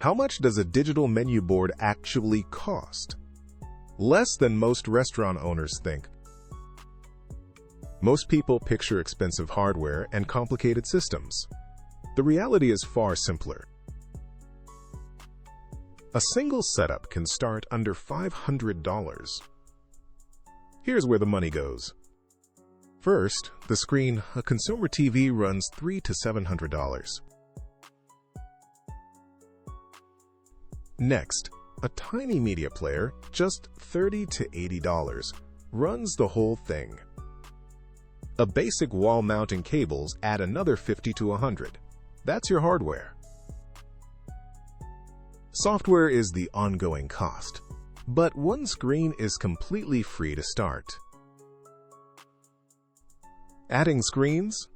How much does a digital menu board actually cost? Less than most restaurant owners think. Most people picture expensive hardware and complicated systems. The reality is far simpler. A single setup can start under $500. Here's where the money goes. First, the screen. A consumer TV runs $300 to $700. Next, a tiny media player, just $30 to $80, runs the whole thing. A basic wall mounting cables add another $50 to $100. That's your hardware. Software is the ongoing cost, but one screen is completely free to start. Adding screens?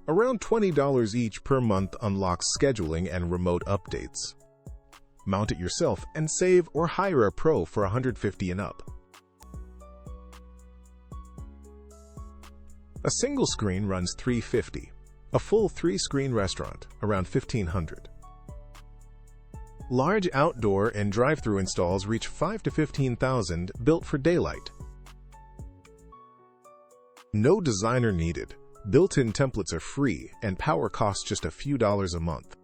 Around $20 each per month unlocks scheduling and remote updates. Mount it yourself and save or hire a pro for $150 and up. A single screen runs $350. A full 3-screen restaurant, around $1,500. Large outdoor and drive-through installs reach $5,000 to $15,000, built for daylight. No designer needed. Built-in templates are free, and power costs just a few dollars a month.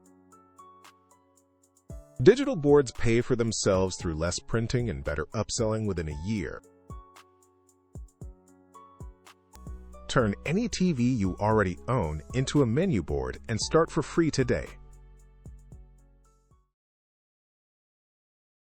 Digital boards pay for themselves through less printing and better upselling within a year. Turn any TV you already own into a menu board and start for free today.